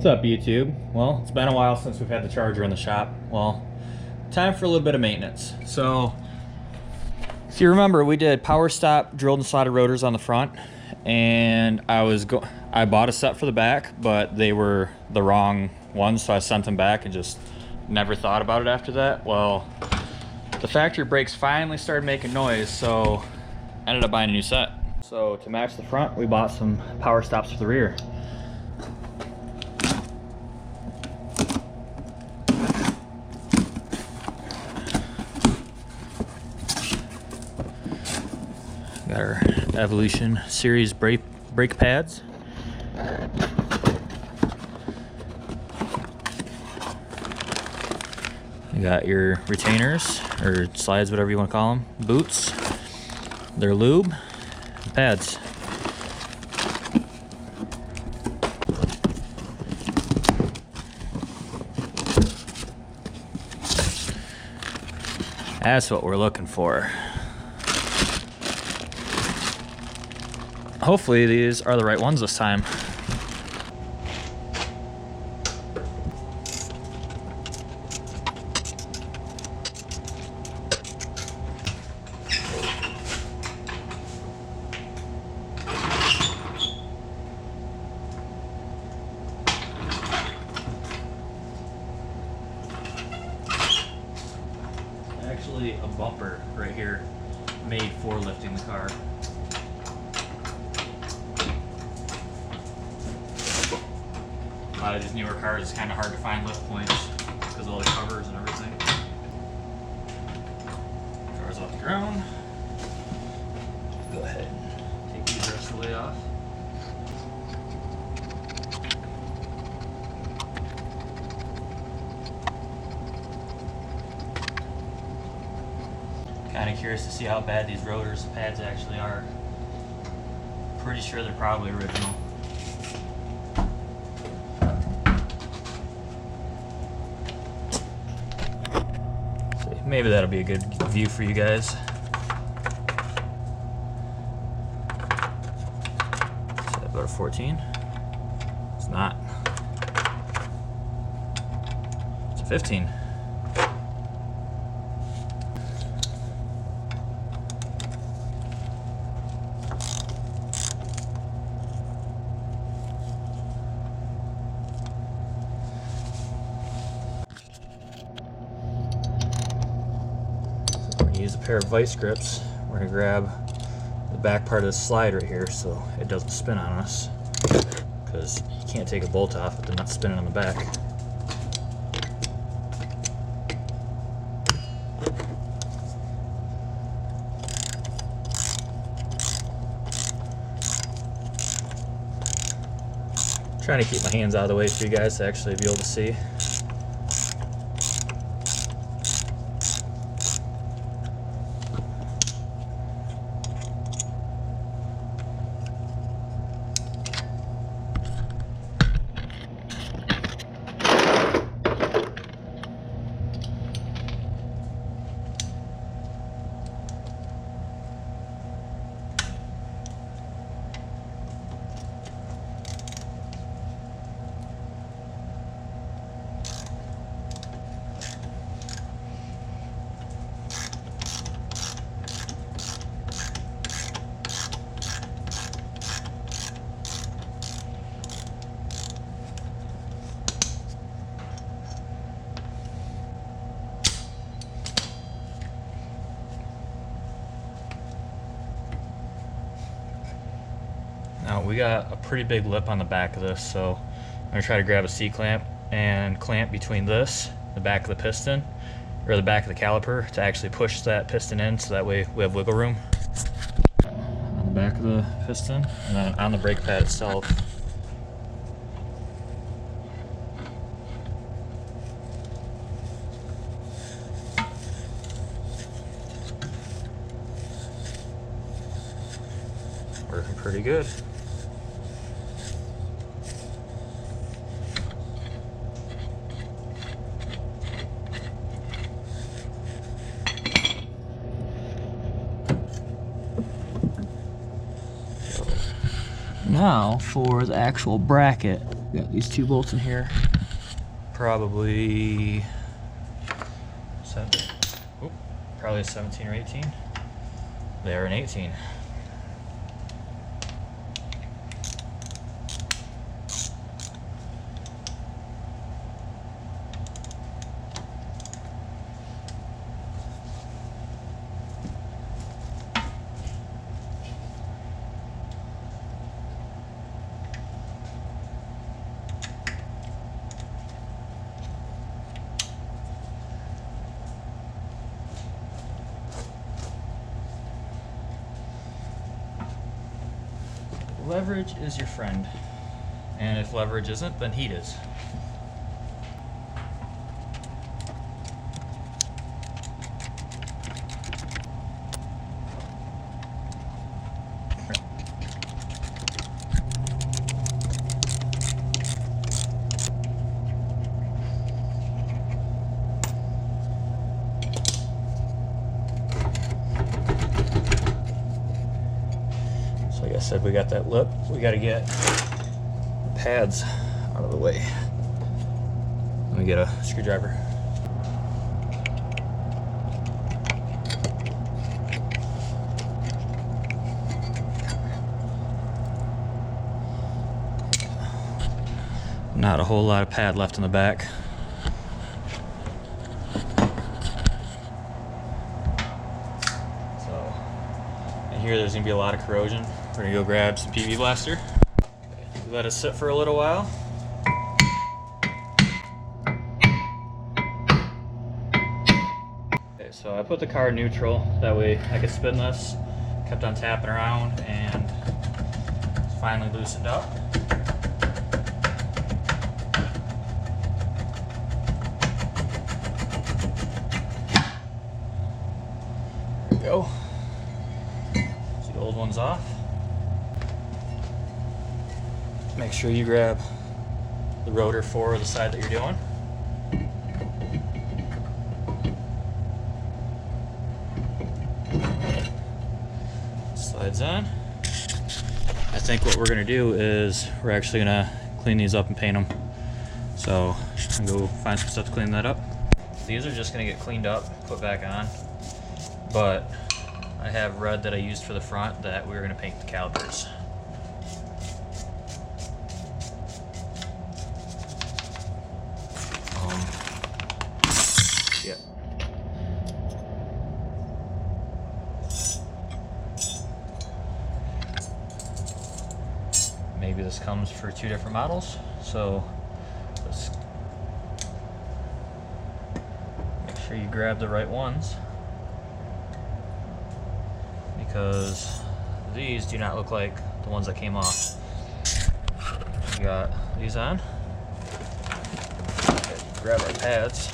What's up, YouTube? Well, it's been a while since we've had the charger in the shop. Well, time for a little bit of maintenance. So, if you remember, we did power stop, drilled and slotted rotors on the front, and I bought a set for the back, but they were the wrong ones, so I sent them back and just never thought about it after that. Well, the factory brakes finally started making noise, so I ended up buying a new set. So to match the front, we bought some power stops for the rear. Got our Evolution series brake pads. You got your retainers, or slides, whatever you want to call them, boots, their lube, and pads. That's what we're looking for. Hopefully these are the right ones this time. Actually, a bumper right here made for lifting the car. A lot of these newer cars, it's kind of hard to find lift points because of all the covers and everything. Car's off the ground. Go ahead and take these rest of the way off. Kind of curious to see how bad these rotors pads actually are. Pretty sure they're probably original. Maybe that'll be a good view for you guys. Is that about a 14? It's not. It's a 15. Use a pair of vice grips. We're going to grab the back part of the slide right here so it doesn't spin on us, because you can't take a bolt off with the nut spinning on the back. Trying to keep my hands out of the way for you guys to actually be able to see. Now we got a pretty big lip on the back of this, so I'm going to try to grab a C-clamp and clamp between this, the back of the piston, or the back of the caliper, to actually push that piston in, so that way we have wiggle room on the back of the piston, and then on the brake pad itself. Working pretty good. Now for the actual bracket. Got these 2 bolts in here. Probably probably a 17 or 18. They're an 18. Leverage is your friend, and if leverage isn't, then heat is. Like I said, we got that lip. We got to get the pads out of the way. Let me get a screwdriver. Not a whole lot of pad left in the back. So, and here there's going to be a lot of corrosion. We're gonna go grab some PV Blaster. Let it sit for a little while. Okay, so I put the car in neutral. That way I could spin this. Kept on tapping around and it's finally loosened up. There we go. See the old one's off. Make sure you grab the rotor for the side that you're doing. Slides on. I think what we're going to do is we're actually going to clean these up and paint them. So I'm going to go find some stuff to clean that up. These are just going to get cleaned up, put back on. But I have red that I used for the front that we were going to paint the calipers. Yep. Maybe this comes for 2 different models, so let's make sure you grab the right ones, because these do not look like the ones that came off. We got these on. Okay, grab our pads.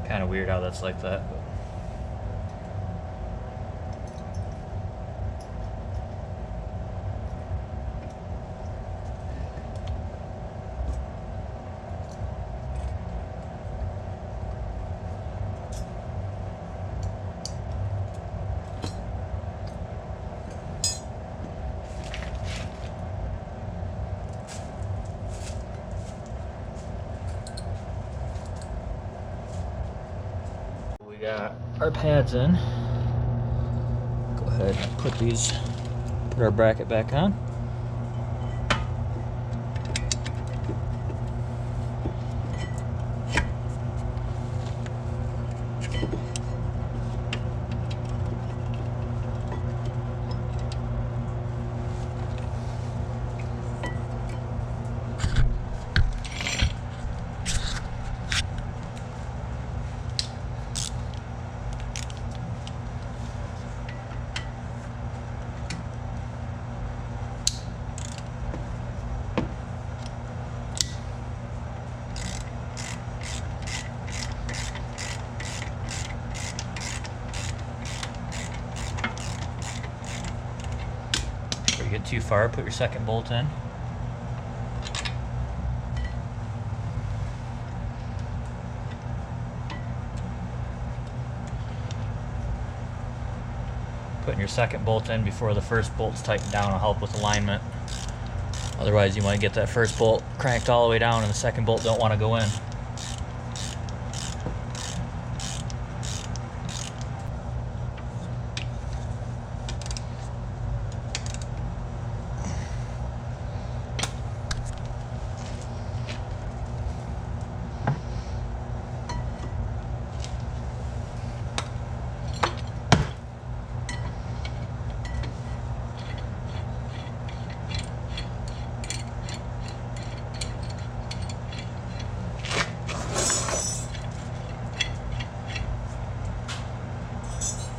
Kind of weird how that's like that, but got our pads in. Go ahead and put our bracket back on. Get too far, put your second bolt in. Putting your second bolt in before the first bolt's tightened down will help with alignment. Otherwise you might get that first bolt cranked all the way down and the second bolt don't want to go in.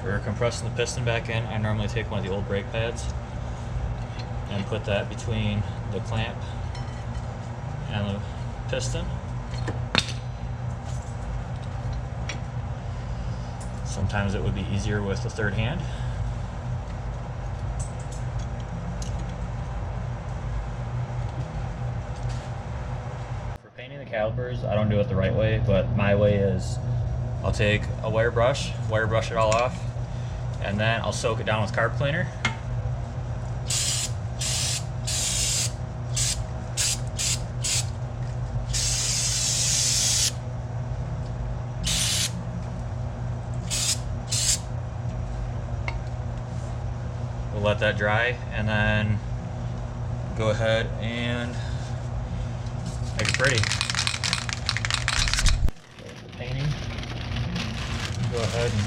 For compressing the piston back in, I normally take one of the old brake pads and put that between the clamp and the piston. Sometimes it would be easier with the third hand. For painting the calipers, I don't do it the right way, but my way is I'll take a wire brush it all off, and then I'll soak it down with carb cleaner. We'll let that dry and then go ahead and make it pretty. For painting, go ahead and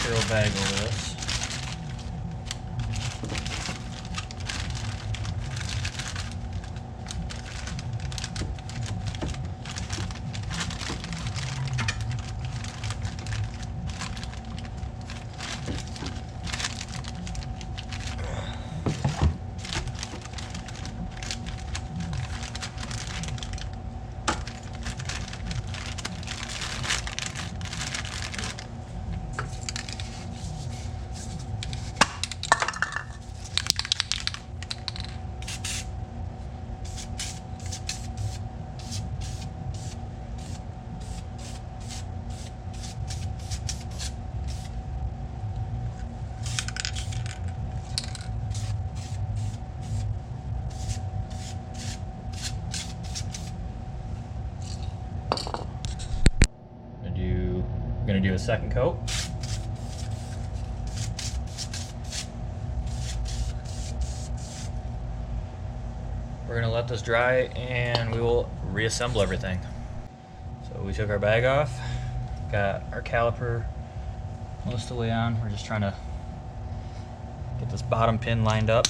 throw a bag over this. I'm going to do a second coat. We're going to let this dry and we will reassemble everything. So we took our bag off, got our caliper most of the way on. We're just trying to get this bottom pin lined up.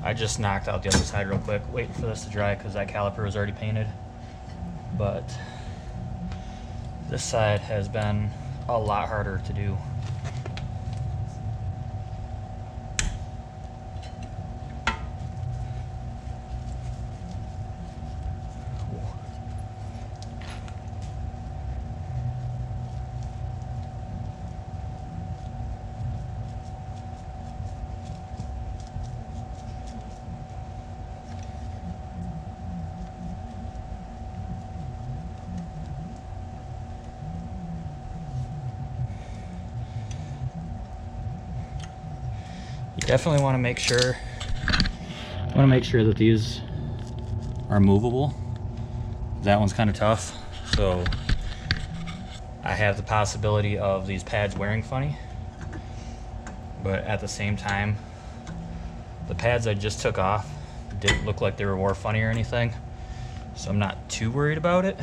I just knocked out the other side real quick, waiting for this to dry because that caliper was already painted. But this side has been a lot harder to do. You definitely want to make sure that these are movable. That one's kind of tough, so I have the possibility of these pads wearing funny, but at the same time, the pads I just took off didn't look like they were wore funny or anything, so I'm not too worried about it.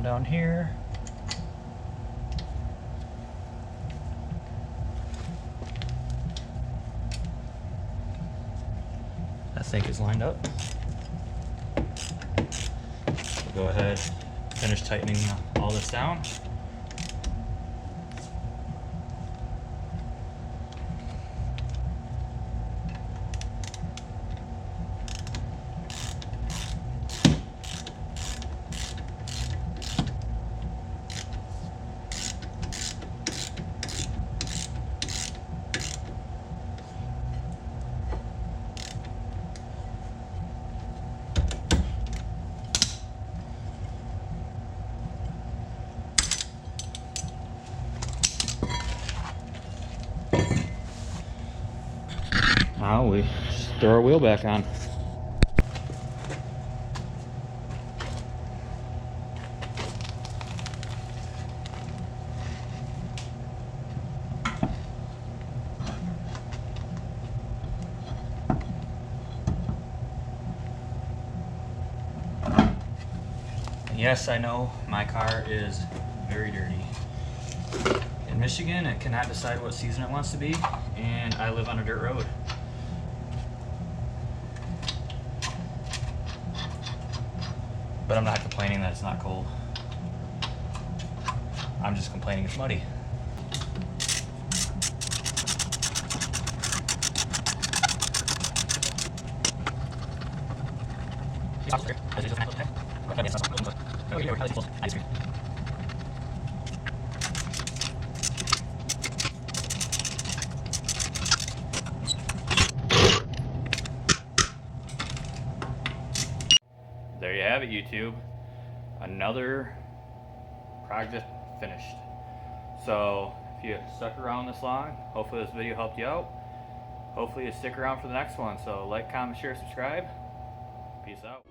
down here. That sink is lined up. We'll go ahead, finish tightening all this down. Now we just throw our wheel back on. Yes, I know my car is very dirty. In Michigan, it cannot decide what season it wants to be, and I live on a dirt road. But I'm not complaining that it's not cold. I'm just complaining it's muddy. There you have it, YouTube. Another project finished. So if you stuck around this long, hopefully this video helped you out. Hopefully you stick around for the next one. So like, comment, share, subscribe. Peace out.